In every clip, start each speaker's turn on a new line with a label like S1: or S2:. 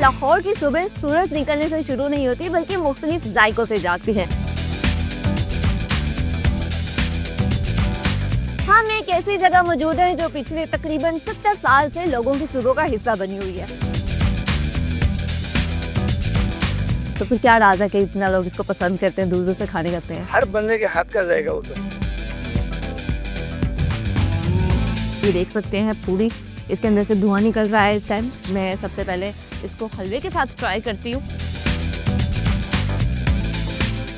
S1: लाहौर की सुबह सूरज निकलने से शुरू नहीं होती बल्कि मुख्तलिफ जायकों से जागती है। हम एक ऐसी जगह मौजूद है जो पिछले तकरीबन 70 साल से लोगों की सुबह का हिस्सा बनी हुई है। तो फिर क्या राज है कि इतना लोग इसको पसंद करते हैं, दूर दूर से खाने करते हैं?
S2: हर बंदे के हाथ का जायका होता है।
S1: ये देख सकते हैं पूरी, इसके अंदर से धुआं निकल रहा है इस टाइम। मैं सबसे पहले इसको हलवे के साथ ट्राई करती हूँ।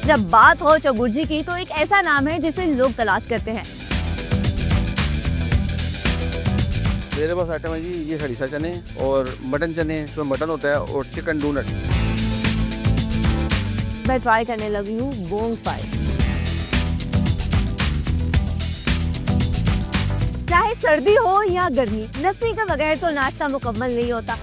S1: जब बात हो चबुर्जी की तो एक ऐसा नाम है जिसे लोग तलाश करते हैं।
S2: मेरे पास आइटम है जी, ये हरीसा चने और मटन चने, इसमें मटन होता है और चिकन डोनट।
S1: मैं ट्राई करने लगी हूँ बोंग पाई। चाहे सर्दी हो या गर्मी, लस्सी के बगैर तो नाश्ता मुकम्मल नहीं होता।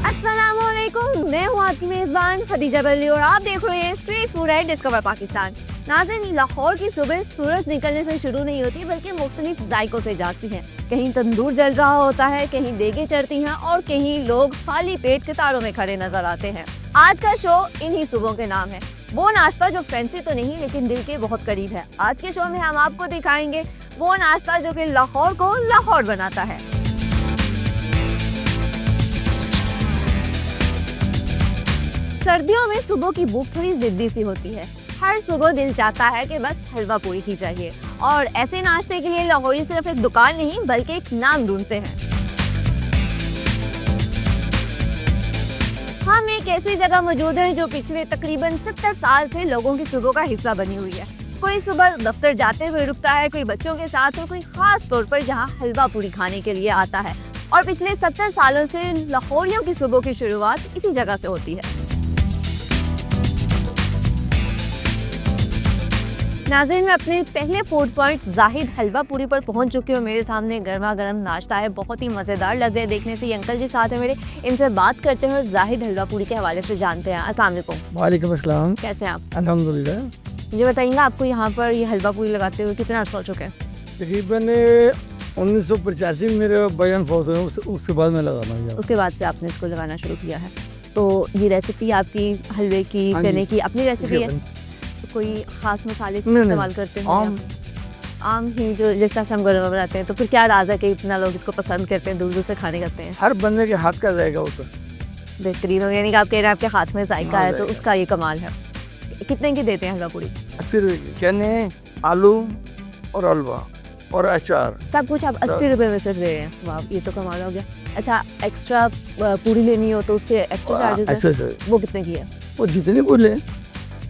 S1: अस्सलामुअलैकुम, मैं हूँ आपकी मेजबान खदीजा बल्ली और आप देख रहे हैं street food at discover Pakistan. नाज़रीन, लाहौर की सुबह सूरज निकलने से शुरू नहीं होती बल्कि मुख्तलिफ जायकों से जागती हैं। कहीं तंदूर जल रहा होता है, कहीं देगे चढ़ती हैं और कहीं लोग खाली पेट कतारों में खड़े नजर आते हैं। आज का शो इन्हीं सुबहों के नाम है। वो नाश्ता जो फैंसी तो नहीं लेकिन दिल के बहुत करीब है। आज के शो में हम आपको दिखाएंगे वो नाश्ता जो कि लाहौर को लाहौर बनाता है। सर्दियों में सुबह की भूख थोड़ी जिद्दी सी होती है। हर सुबह दिल चाहता है कि बस हलवा पूरी ही चाहिए, और ऐसे नाश्ते के लिए लाहौरी सिर्फ एक दुकान नहीं बल्कि एक नाम ढूंढते हैं। हम एक ऐसी जगह मौजूद है जो पिछले तकरीबन 70 साल से लोगों की सुबह का हिस्सा बनी हुई है। कोई सुबह दफ्तर जाते हुए रुकता है, कोई बच्चों के साथ, और कोई खास तौर पर जहाँ हलवा पूरी खाने के लिए आता है। और पिछले 70 सालों से लाहौरियों की सुबह की शुरुआत इसी जगह से होती है। नाज़रीन, मैं अपने पहले फूड पॉइंट जाहिद हलवा पूरी पर पहुंच चुकी हूँ। मेरे सामने गर्मा गर्म नाश्ता है, बहुत ही मज़ेदार लग रहा है देखने से। ये अंकल जी साथ है मेरे, इनसे बात करते हैं और जाहिद हलवा पूरी के हवाले से जानते हैं। अस्सलाम वालेकुम।
S2: वालेकुम अस्सलाम।
S1: कैसे हैं आप?
S2: अल्हम्दुलिल्लाह।
S1: मुझे बताइएगा, आपको यहाँ पर ये हलवा पूरी लगाते हुए कितना अर्सा हो चुका है?
S2: तकरीबन 1985 में मेरे बयान फौत हुए, उसके बाद मैं लगाना।
S1: उसके बाद से आपने इसको लगाना शुरू किया है। तो ये रेसिपी आपकी हलवे की, चने की अपनी रेसिपी है? कोई खास मसाले से इस्तेमाल करते हैं? आम ही जो जिस तरह से हम घर में बनाते हैं। तो फिर क्या राज है कि इतना लोग इसको पसंद करते हैं, दूर दूर से खाने करते हैं?
S2: हर बंदे के हाथ का जायका होता है।
S1: बेहतरीन हो, यानी कि आप कह रहे हैं आपके हाथ में जायका है, तो उसका ये कमाल है। कितने की देते हैं हलवा पूरी?
S2: 80 रुपये की। चने, आलू और हलवा और अचार,
S1: सब कुछ आप 80 रुपये में सिर्फ दे रहे हैं? वाह, ये तो कमाल हो गया। अच्छा, एक्स्ट्रा पूरी लेनी हो तो उसके एक्स्ट्रा चार्जेस हैं, वो कितने की है?
S2: वो जितने को ले,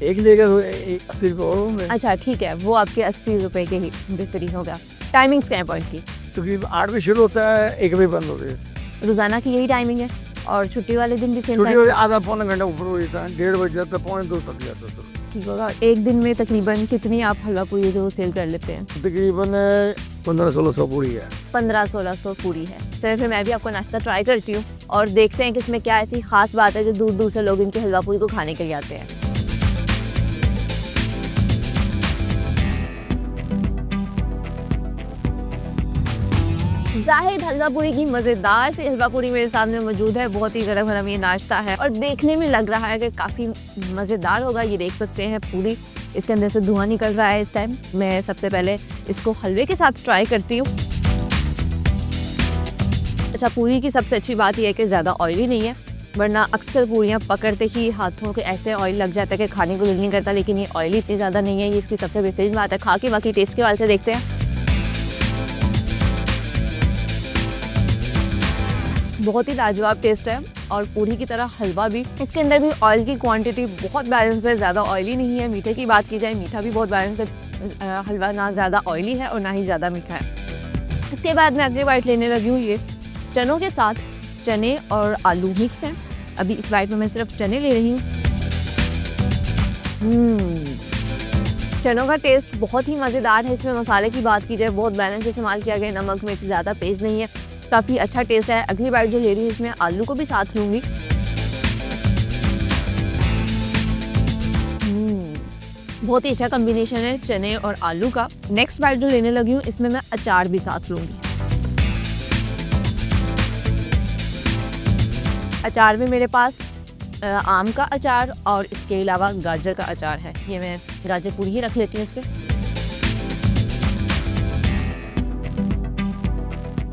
S2: एक लेगा तो 80 रुपये और होंगे।
S1: अच्छा ठीक है, वो आपके 80 रुपये के ही। बेहतरीन हो गया। टाइमिंग्स क्या है पॉइंट की?
S2: तकरीबन 8 बजे शुरू होता है, 1 बजे बंद होती है।
S1: रोजाना की यही टाइमिंग है? और छुट्टी वाले दिन भी सेम
S2: छुट्टी
S1: टाइम?
S2: आधा पौना घंटा ऊपर हो जाता है, 1:30 बजे जाता है, 1:45 तक जाता है सर।
S1: ठीक होगा। एक दिन में तकरीबन कितनी आप हलवा पूरी जो सेल कर लेते हैं?
S2: तकरीबन 1500-1600 पूरी है।
S1: 1500-1600 पूरी है। चलिए फिर मैं भी आपको नाश्ता ट्राई करती हूँ और देखते हैं कि इसमें क्या ऐसी खास बात है जो दूर दूर से लोग इनकी हलवा पूरी को खाने के लिए आते हैं। जाहिद हलवा पूरी की मज़ेदार सी हलवा पूरी मेरे सामने मौजूद है। बहुत ही गर्म गर्म ये नाश्ता है और देखने में लग रहा है कि काफ़ी मज़ेदार होगा। ये देख सकते हैं पूरी, इसके अंदर से धुआं निकल रहा है इस टाइम। मैं सबसे पहले इसको हलवे के साथ ट्राई करती हूँ। अच्छा, पूरी की सबसे अच्छी बात यह है कि ज़्यादा ऑयली नहीं है, वरना अक्सर पूरियाँ पकड़ते ही हाथों के ऐसे ऑयल लग जाता है कि खाने को दिल नहीं करता। लेकिन ये ऑयली इतनी ज़्यादा नहीं है, ये इसकी सबसे बेहतरीन बात है। खा के बाकी टेस्ट के वाले से देखते हैं। बहुत ही लाजवाब टेस्ट है और पूरी की तरह हलवा भी। इसके अंदर भी ऑयल की क्वांटिटी बहुत बैलेंस है, ज़्यादा ऑयली नहीं है। मीठे की बात की जाए, मीठा भी बहुत बैलेंस है। हलवा ना ज़्यादा ऑयली है और ना ही ज़्यादा मीठा है। इसके बाद मैं अगली बाइट लेने लगी हूँ। ये चनों के साथ चने और आलू मिक्स हैं। अभी इस बाइट में मैं सिर्फ चने ले रही हूँ। चनों का टेस्ट बहुत ही मज़ेदार है। इसमें मसाले की बात की जाए, बहुत बैलेंस इस्तेमाल किया गया, नमक मिर्च ज़्यादा तेज़ नहीं है, काफ़ी अच्छा टेस्ट है। अगली बार जो ले रही हूँ इसमें आलू को भी साथ लूँगी। बहुत ही अच्छा कॉम्बिनेशन है चने और आलू का। नेक्स्ट बाइट जो लेने लगी हूँ इसमें मैं अचार भी साथ लूँगी। अचार में मेरे पास आम का अचार और इसके अलावा गाजर का अचार है। ये मैं गाजर पूरी ही रख लेती हूँ इस पर।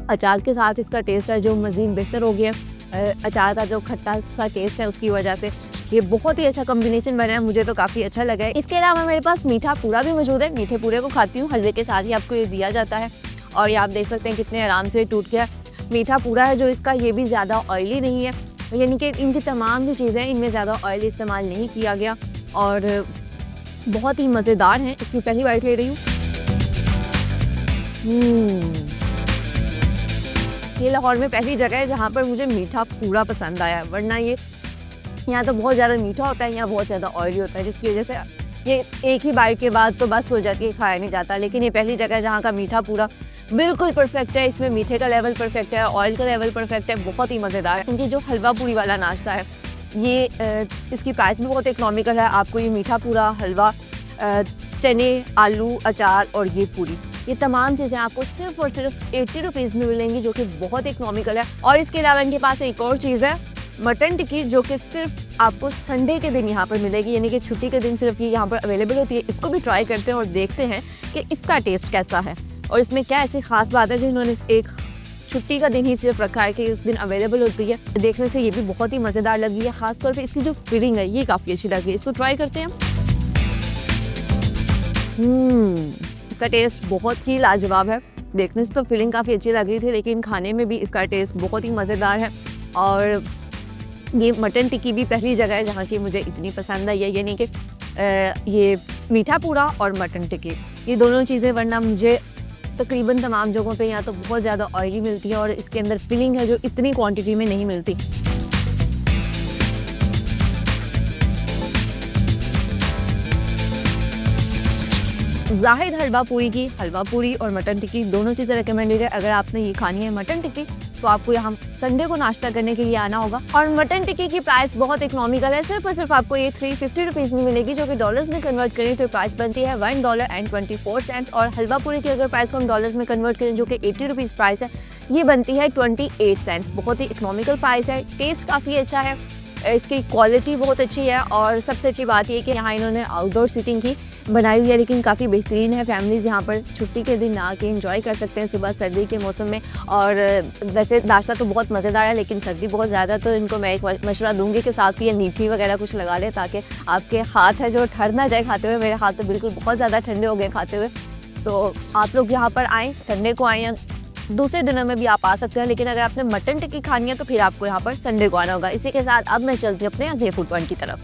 S1: अचार के साथ इसका टेस्ट है जो मज़ीद बेहतर हो गया। अचार का जो खट्टा सा टेस्ट है उसकी वजह से ये बहुत ही अच्छा कॉम्बिनेशन बना है, मुझे तो काफ़ी अच्छा लगा है। इसके अलावा मेरे पास मीठा पूरा भी मौजूद है। मीठे पूरे को खाती हूँ, हलवे के साथ ही आपको ये दिया जाता है और ये आप देख सकते हैं कितने आराम से टूट गया। मीठा पूरा है जो इसका, ये भी ज़्यादा ऑयली नहीं है, यानी कि इनकी तमाम जो चीज़ें हैं इनमें ज़्यादा ऑयल इस्तेमाल नहीं किया गया और बहुत ही मज़ेदार हैं। इसकी पहली बाइट ले रही हूँ। ये लाहौर में पहली जगह है जहाँ पर मुझे मीठा पूरा पसंद आया, वरना ये यहाँ तो बहुत ज़्यादा मीठा होता है, यहाँ बहुत ज़्यादा ऑयली होता है, जिसकी वजह से ये एक ही बाइट के बाद तो बस हो जाती है, खाया नहीं जाता। लेकिन ये पहली जगह है जहाँ का मीठा पूरा बिल्कुल परफेक्ट है। इसमें मीठे का लेवल परफेक्ट है, ऑयल का लेवल परफेक्ट है, बहुत ही मज़ेदार है। क्योंकि जो हलवा पूरी वाला नाश्ता है ये इसकी प्राइस भी बहुत इकनॉमिकल है। आपको ये मीठा पूरा, हलवा, चने, आलू, अचार और ये पूरी, ये तमाम चीज़ें आपको सिर्फ और सिर्फ 80 रुपीज़ में मिलेंगी, जो कि बहुत इकनॉमिकल है। और इसके अलावा इनके पास एक और चीज़ है, मटन टिक्की, जो कि सिर्फ आपको संडे के दिन यहाँ पर मिलेगी, यानी कि छुट्टी के दिन सिर्फ ये यहाँ पर अवेलेबल होती है। इसको भी ट्राई करते हैं और देखते हैं कि इसका टेस्ट कैसा है और इसमें क्या ऐसी ख़ास बात है जो इन्होंने एक छुट्टी का दिन ही सिर्फ रखा है कि उस दिन अवेलेबल होती है। देखने से ये भी बहुत ही मज़ेदार लगी है, ख़ासतौर पर इसकी जो फिलिंग है ये काफ़ी अच्छी लगी है। इसको ट्राई करते हैं। इसका टेस्ट बहुत ही लाजवाब है। देखने से तो फिलिंग काफ़ी अच्छी लग रही थी, लेकिन खाने में भी इसका टेस्ट बहुत ही मज़ेदार है। और ये मटन टिक्की भी पहली जगह है जहाँ की मुझे इतनी पसंद आई है, यानी कि ये मीठा पूरा और मटन टिक्की, ये दोनों चीज़ें, वरना मुझे तकरीबन तमाम जगहों पे या तो बहुत ज़्यादा ऑयली मिलती है और इसके अंदर फिलिंग है जो इतनी क्वांटिटी में नहीं मिलती। जाहिद हलवा पूरी की हलवा पूरी और मटन टिक्की दोनों चीज़ें रिकमेंडेड है। अगर आपने ये खानी है मटन टिक्की तो आपको यहाँ संडे को नाश्ता करने के लिए आना होगा। और मटन टिक्की की प्राइस बहुत इकोनॉमिकल है, सिर्फ और सिर्फ आपको ये 350 रुपीज़ में मिलेगी, जो कि डॉलर्स में कन्वर्ट करें तो प्राइस बनती है $1.24। और हलवा पूरी की अगर प्राइस को हम डॉलर्स में कन्वर्ट करें, जो कि 80 रुपीज़ प्राइस है, ये बनती है 28 सेंट्स। बहुत ही इकोनॉमिकल प्राइस है, टेस्ट काफ़ी अच्छा है, इसकी क्वालिटी बहुत अच्छी है और सबसे अच्छी बात ये कि यहाँ इन्होंने आउटडोर सीटिंग की बनाई हुई है, लेकिन काफ़ी बेहतरीन है। फैमिलीज़ यहाँ पर छुट्टी के दिन आके एंजॉय कर सकते हैं सुबह सर्दी के मौसम में। और वैसे नाश्ता तो बहुत मज़ेदार है, लेकिन सर्दी बहुत ज़्यादा, तो इनको मैं एक मशवरा दूंगी कि साथ की ये नीठी वगैरह कुछ लगा ले, ताकि आपके हाथ है जो ठंड ना जाए खाते हुए। मेरे हाथ तो बिल्कुल बहुत ज़्यादा ठंडे हो गए खाते हुए। तो आप लोग यहाँ पर आएँ, संडे को आएँ या दूसरे दिनों में भी आप आ सकते हैं, लेकिन अगर आपने मटन टिक्की खानी है तो फिर आपको यहाँ पर संडे को आना होगा। इसी के साथ अब मैं चलती हूँ अपने अगले फूड पॉइंट की तरफ।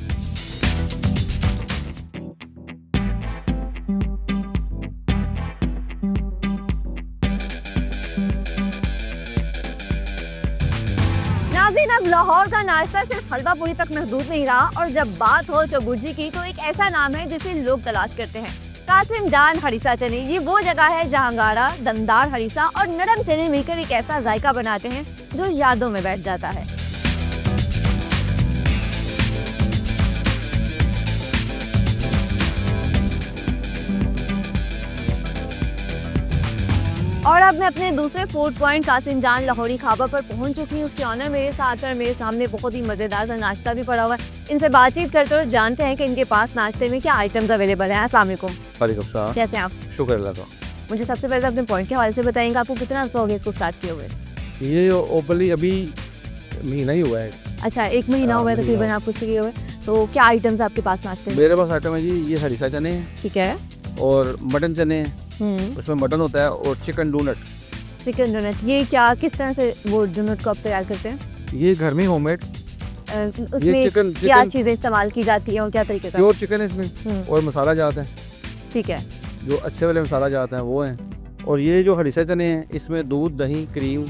S1: नाज़रीन, अब लाहौर का नाश्ता सिर्फ हलवा पूरी तक महदूद नहीं रहा, और जब बात हो चबुर्जी की तो एक ऐसा नाम है जिसे लोग तलाश करते हैं, कासिम जान हरीसा चने। ये वो जगह है जहाँ गारा, दमदार हरीसा और नरम चने मिलकर एक ऐसा जायका बनाते हैं जो यादों में बैठ जाता है। और अब मैं अपने दूसरे फूड पॉइंट कासिम जान लाहौरी खाबा पर पहुंच चुकी हूँ। उसके ऑनर मेरे साथ है, मेरे सामने बहुत ही मज़ेदार सा नाश्ता भी पड़ा हुआ है। इनसे बातचीत करते हुए जानते हैं कि इनके पास नाश्ते में क्या आइटम्स अवेलेबल हैं। अस्सलाम वालेकुम।
S2: वालेकुम सलाम।
S1: कैसे हैं आप?
S2: शुक्र अल्लाह का।
S1: मुझे सबसे पहले अपने पॉइंट के हवाले से बताएंगे, आपको कितना अर्सा हो गया इसको स्टार्ट किए हुए?
S2: ये ओपनली अभी महीना ही हुआ है।
S1: अच्छा, 1 महीना हुआ है तकरीबन आपको इसके किए हुए। तो क्या आइटम्स आपके पास नाश्ते में?
S2: मेरे पास आइटम है जी, ये हरीसा चने हैं,
S1: ठीक है,
S2: और मटन चने हैं, उसमें मटन होता है, और चिकन डोनट।
S1: चिकन डोनट, ये क्या, किस तरह से वो डोनट को आप तैयार करते हैं?
S2: ये घर में होममेड,
S1: उसमें क्या चीज़ें इस्तेमाल की जाती हैं और क्या तरीके का?
S2: प्योर चिकन है इसमें, और मसाला जाता है,
S1: ठीक है,
S2: जो अच्छे वाले मसाला जाते हैं वो हैं। और ये जो हरीसा चने हैं, इसमें दूध, दही, क्रीम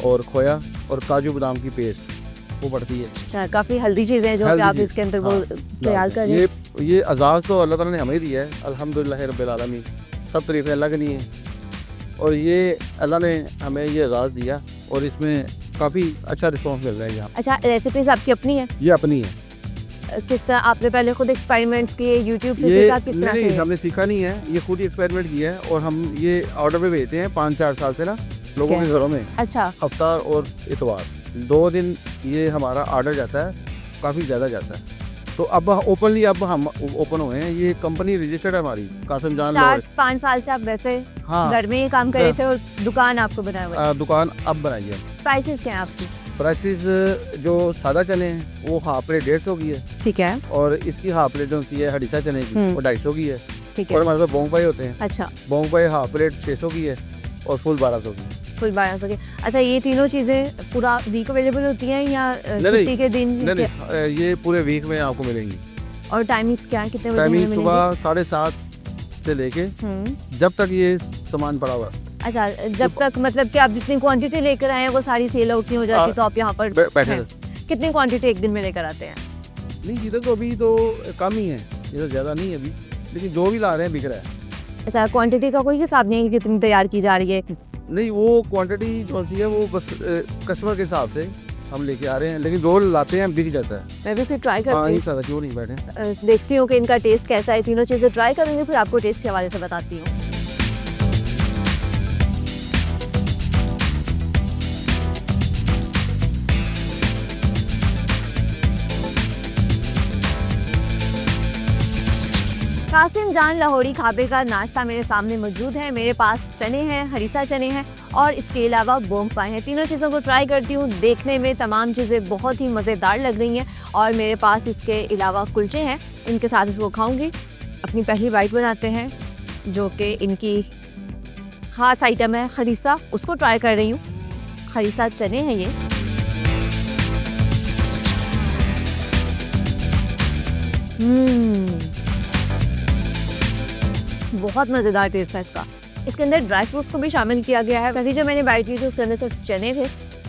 S2: और खोया और काजू बादाम की पेस्ट वो पड़ती है।
S1: अच्छा, काफ़ी हेल्दी चीज़ें जो कि आप इसके अंदर वो तैयार कर रहे हैं।
S2: ये अजाज़ तो अल्लाह ताला ने हमें दिया है, अल्हम्दुलिल्लाह रब्बिल आलमीन, सब तरीक़े अल्लाह के लिए हैं। और ये अल्लाह ने हमें ये एजाज़ दिया और इसमें काफ़ी अच्छा रिस्पॉन्स मिल रहा है यहाँ।
S1: अच्छा, रेसिपीज़ आपकी अपनी है?
S2: ये अपनी है।
S1: किस तरह आपने पहले खुद एक्सपेरिमेंट्स किए, यूट्यूब से
S2: ये
S1: सीखा, किस तरह
S2: नहीं
S1: से?
S2: हमने सीखा नहीं है, ये खुद ही एक्सपेरिमेंट किया है और हम ये ऑर्डर पे भेजते हैं 5-4 साल से ना लोगों
S1: क्या?
S2: के घरों में,
S1: अच्छा,
S2: हफ्ता और इतवार 2 दिन ये हमारा ऑर्डर जाता है, काफ़ी ज़्यादा जाता है। तो अब ओपनली अब हम ओपन हुए हैं, ये कंपनी रजिस्टर्ड है हमारी, कासिम जान लाहौरी।
S1: 4-5 साल से आप वैसे
S2: हाँ
S1: घर में ही काम कर रहे थे और दुकान आपको बनाया हुआ है।
S2: दुकान अब बनाई है।
S1: प्राइसेस क्या है आपकी?
S2: प्राइसेस जो सादा चने हैं वो हाफ प्लेट 150 की है
S1: ठीक है,
S2: और इसकी हाफ प्लेट जो सी है हरीसा चने की वो 250 की है।
S1: ठीक
S2: और
S1: है।
S2: हमारे पास बोंग पाई होते हैं,
S1: अच्छा,
S2: बोंग पाई हाफ प्लेट 600 की है और फुल 1200 की।
S1: फुल 1200 की। अच्छा, ये तीनों चीज़ें पूरा वीक अवेलेबल होती हैं या छुट्टी के दिन?
S2: नहीं ये पूरे वीक में आपको मिलेंगी।
S1: और टाइमिंग्स क्या है, कितने बजे
S2: टाइमिंग
S1: मिलेंगी?
S2: सुबह 7:30 से लेके जब तक ये सामान पड़ा हुआ है।
S1: अच्छा, जब तक मतलब कि आप जितनी क्वांटिटी लेकर आए हैं वो सारी सेल आउट नहीं हो जाती, तो आप यहाँ पर
S2: बैठे
S1: हैं। कितनी क्वांटिटी एक दिन में लेकर आते हैं?
S2: नहीं इधर तो अभी तो कम ही है, इधर ज़्यादा नहीं है अभी, लेकिन जो भी ला रहे हैं बिक रहा है।
S1: अच्छा, क्वांटिटी का कोई हिसाब नहीं है कि कितनी तैयार की जा रही है?
S2: नहीं वो क्वांटिटी जो सी है वो बस कस्टमर के हिसाब से हम लेके आ रहे हैं, लेकिन रोल लाते हैं बिक जाता है।
S1: मैं भी फिर ट्राई
S2: हाँ
S1: करती
S2: ये सादा क्यों नहीं बैठे।
S1: हूँ, देखती हूँ कि इनका टेस्ट कैसा है। तीनों चीज़ें ट्राई करूँगी, फिर आपको टेस्ट के हवाले से बताती हूँ। कासिम जान लाहौरी खाबे का नाश्ता मेरे सामने मौजूद है। मेरे पास चने हैं, हरीसा चने हैं और इसके अलावा बोंग पाए हैं। तीनों चीज़ों को ट्राई करती हूँ। देखने में तमाम चीज़ें बहुत ही मज़ेदार लग रही हैं और मेरे पास इसके अलावा कुलचे हैं, इनके साथ इसको खाऊंगी। अपनी पहली बाइट बनाते हैं जो कि इनकी खास आइटम है हरीसा, उसको ट्राई कर रही हूँ। हरीसा चने हैं ये। बहुत मज़ेदार टेस्ट है इसका। इसके अंदर ड्राई फ्रूट्स को भी शामिल किया गया है। पहले जब मैंने बाइट ली थी उसके अंदर सिर्फ चने थे,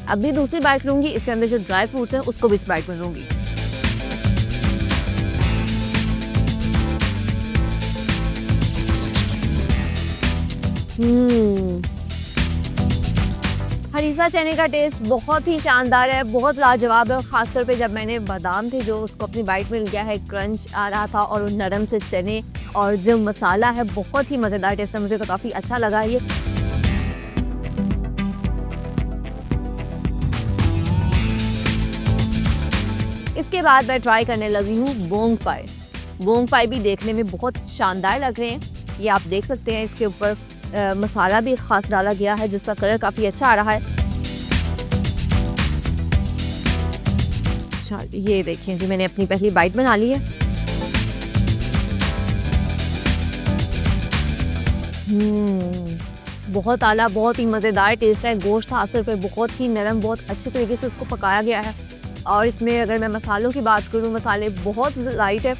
S1: अभी दूसरी बाइट लूँगी, इसके अंदर जो ड्राई फ्रूट्स हैं उसको भी इस बाइट में लूँगी। हरीसा चने का टेस्ट बहुत ही शानदार है, बहुत लाजवाब है। खासतौर पे जब मैंने बादाम थे जो उसको अपनी बाइट में लिया है, क्रंच आ रहा था और नरम से चने और जो मसाला है बहुत ही मज़ेदार टेस्ट है। मुझे तो काफ़ी अच्छा लगा ये। इसके बाद मैं ट्राई करने लगी हूँ बोंग पाई। बोंग पाई भी देखने में बहुत शानदार लग रहे हैं। ये आप देख सकते हैं, इसके ऊपर मसाला भी खास डाला गया है जिसका कलर काफ़ी अच्छा आ रहा है। अच्छा, ये देखिए जी, मैंने अपनी पहली बाइट बना ली है। बहुत आला, बहुत ही मज़ेदार टेस्ट है। गोश्त खासतौर पे बहुत ही नरम, बहुत अच्छे तरीके से उसको पकाया गया है। और इसमें अगर मैं मसालों की बात करूँ, मसाले बहुत लाइट है।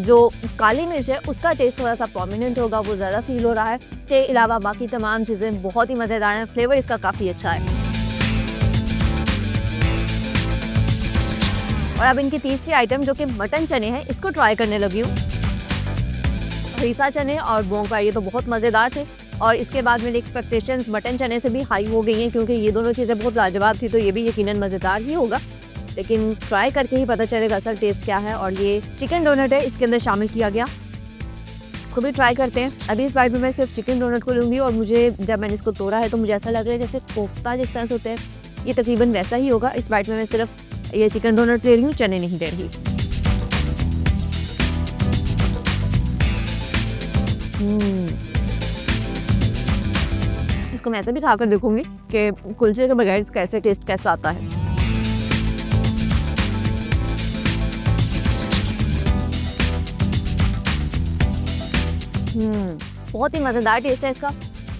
S1: जो काली मिर्च है उसका टेस्ट थोड़ा सा प्रोमिनेंट होगा, वो ज़्यादा फील हो रहा है। इसके अलावा बाकी तमाम चीज़ें बहुत ही मज़ेदार हैं। फ्लेवर इसका काफ़ी अच्छा है। और अब इनकी तीसरी आइटम जो कि मटन चने हैं, इसको ट्राई करने लगी हूँ। हरीसा चने और बोंग पाई ये तो बहुत मज़ेदार थे और इसके बाद मेरी एक्सपेक्टेशंस मटन चने से भी हाई हो गई हैं, क्योंकि ये दोनों चीज़ें बहुत लाजवाब थी, तो ये भी यकीनन मज़ेदार ही होगा। लेकिन ट्राई करके ही पता चलेगा असल टेस्ट क्या है। और ये चिकन डोनट है, इसके अंदर शामिल किया गया, इसको भी ट्राई करते हैं। अभी इस बाइट में मैं सिर्फ चिकन डोनट को लूँगी और मुझे जब मैंने इसको तोड़ा है तो मुझे ऐसा लग रहा है जैसे कोफ्ता जिस तरह से होते हैं, ये तकरीबन वैसा ही होगा। इस बाइट में मैं सिर्फ ये चिकन डोनट ले रही हूँ, चने नहीं ले रही। इसको मैं ऐसे भी खाकर देखूंगी कि कुलचे के बगैर इसका ऐसे टेस्ट कैसा आता है। बहुत ही मज़ेदार टेस्ट है इसका।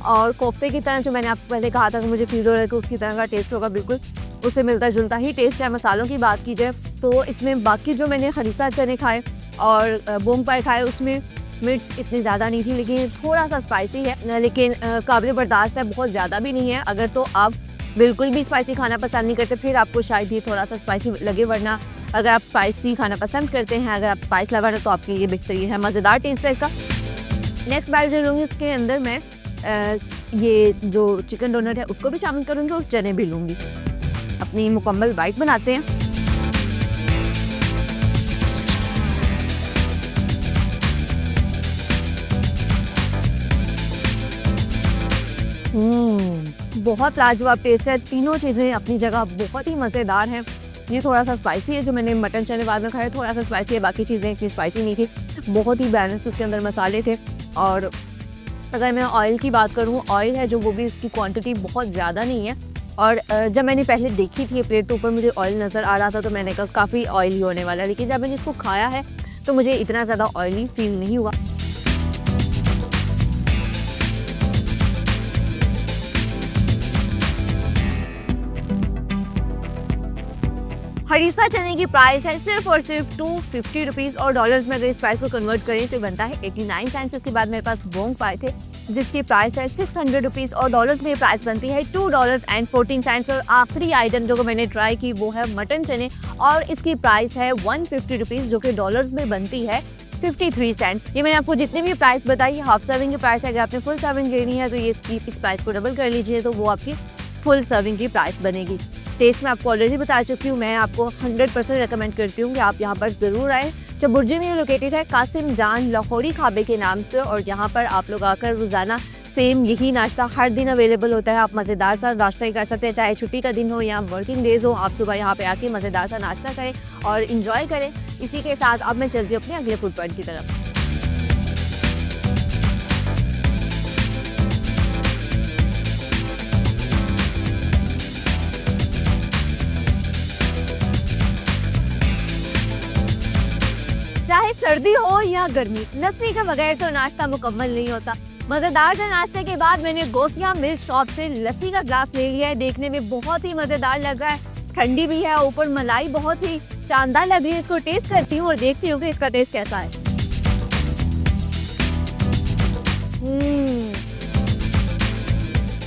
S1: और कोफ्ते की तरह जो मैंने आपको पहले कहा था कि मुझे फील हो रहा है कि उसकी तरह का टेस्ट होगा, बिल्कुल उससे मिलता जुलता ही टेस्ट है। मसालों की बात की जाए तो इसमें बाकी जो मैंने हरीसा चने खाए और बोंग पाई खाए उसमें मिर्च इतनी ज़्यादा नहीं थी, लेकिन थोड़ा सा स्पाइसी है, लेकिन काबिल बर्दाश्त है, बहुत ज़्यादा भी नहीं है। अगर तो आप बिल्कुल भी स्पाइसी खाना पसंद नहीं करते फिर आपको शायद ही थोड़ा सा स्पाइसी लगे, वरना अगर आप स्पाइसी खाना पसंद करते हैं, अगर आप स्पाइस लवर है तो आपके लिए बेहतरीन है। मज़ेदार टेस्ट है इसका। नेक्स्ट बाइट जो लूँगी उसके अंदर मैं ये जो चिकन डोनट है उसको भी शामिल करूँगी और चने भी लूँगी। अपनी मुकम्मल बाइट बनाते हैं। बहुत लाजवाब टेस्ट है। तीनों चीज़ें अपनी जगह बहुत ही मज़ेदार हैं। ये थोड़ा सा स्पाइसी है, जो मैंने मटन चने बाद में खाया थोड़ा सा स्पाइसी है, बाकी चीज़ें इतनी स्पाइसी नहीं थी। बहुत ही बैलेंस उसके अंदर मसाले थे। और अगर मैं ऑयल की बात करूँ, ऑयल है जो वो भी इसकी क्वांटिटी बहुत ज़्यादा नहीं है। और जब मैंने पहले देखी थी प्लेट के ऊपर मुझे ऑयल नज़र आ रहा था तो मैंने कहा काफ़ी ऑयली होने वाला है, लेकिन जब मैंने इसको खाया है तो मुझे इतना ज़्यादा ऑयली फील नहीं हुआ। हरीसा चने की प्राइस है सिर्फ और सिर्फ 250 रुपीज़ और डॉलर्स में अगर इस प्राइस को कन्वर्ट करें तो बनता है 89 सेंट्स। इसके बाद मेरे पास बोंग पाए थे जिसकी प्राइस है 600 रुपीज़ और डॉलर्स में प्राइस बनती है $2.14। और आखिरी आइटम जो मैंने ट्राई की वो है मटन चने और इसकी प्राइस है 150 रुपीज़ जो कि डॉलर्स में बनती है 53 सेंट्स। ये मैंने आपको जितने भी प्राइस बताई हाफ सर्विंग की प्राइस है। अगर आपने फुल सर्विंग लेनी है तो ये इस प्राइस को डबल कर लीजिए तो वो आपकी फुल सर्विंग की प्राइस बनेगी। टेस्ट मैं आपको ऑलरेडी बता चुकी हूँ, मैं आपको 100% रेकमेंड करती हूँ कि आप यहाँ पर ज़रूर आएँ। चबुर्जी में लोकेटेड है कासिम जान लाहौरी खाबे के नाम से और यहाँ पर आप लोग आकर रोज़ाना सेम यही नाश्ता हर दिन अवेलेबल होता है। आप मज़ेदार सा नाश्ता ही कर सकते हैं, चाहे छुट्टी का दिन हो या वर्किंग डेज हो। आप सुबह यहाँ पे आके मज़ेदार सा नाश्ता करें और इन्जॉय करें। इसी के साथ अब मैं चलती हूँ अपने अगले फूड पॉइंट की तरफ। चाहे सर्दी हो या गर्मी, लस्सी के बगैर तो नाश्ता मुकम्मल नहीं होता। मजेदार से नाश्ते के बाद मैंने गोसिया मिल्क शॉप से लस्सी का ग्लास ले लिया है। देखने में बहुत ही मजेदार लग रहा है, ठंडी भी है, ऊपर मलाई बहुत ही शानदार लग रही है। इसको टेस्ट करती हूँ और देखती हूँ कि इसका टेस्ट कैसा है।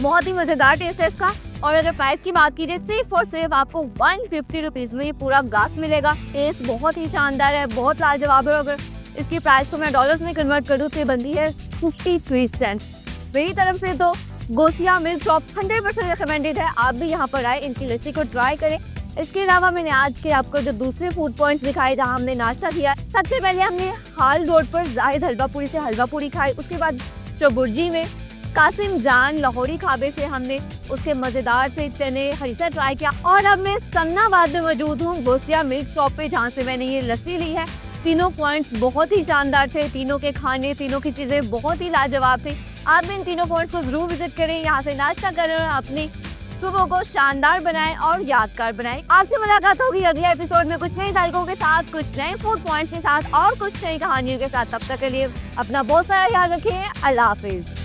S1: बहुत ही मजेदार टेस्ट है इसका। और अगर प्राइस की बात कीजिए सिर्फ और सिर्फ आपको 150 रुपीज़ में ये पूरा ग्लास मिलेगा। टेस्ट बहुत ही शानदार है, बहुत लाजवाब है। अगर इसकी प्राइस को मैं डॉलर्स में कन्वर्ट करूँ तो ये बनती है 53 सेंट्स। मेरी तरफ से तो गोसिया मिल्क शॉप 100% रिकमेंडेड है। आप भी यहाँ पर आए, इनकी लस्सी को ट्राई करें। इसके अलावा मैंने आज के आपको जो दूसरे फूड पॉइंट्स दिखाए जहाँ हमने नाश्ता किया, सबसे पहले हमने हाल रोड पर जाहिद हलवा पूरी से हलवा पूरी खाई। उसके बाद चबुर्जी में कासिम जान लाहौरी खाबे से हमने उसके मज़ेदार से चने हरीसा ट्राई किया। और अब मैं समनाबाद में मौजूद हूँ गोसिया मिल्क शॉप पे जहाँ से मैंने ये लस्सी ली है। तीनों पॉइंट्स बहुत ही शानदार थे, तीनों के खाने तीनों की चीज़ें बहुत ही लाजवाब थी। आप भी इन तीनों पॉइंट्स को ज़रूर विजिट करें, यहाँ से नाश्ता करें और अपनी सुबह को शानदार बनाएं और यादगार बनाएं। आपसे मुलाकात होगी अगले एपिसोड में कुछ नए जायकों के साथ, कुछ नए फूड पॉइंट्स के साथ और कुछ नई कहानियों के साथ। तब तक के लिए अपना बहुत सारा ख्याल रखें। अल्लाह हाफिज़।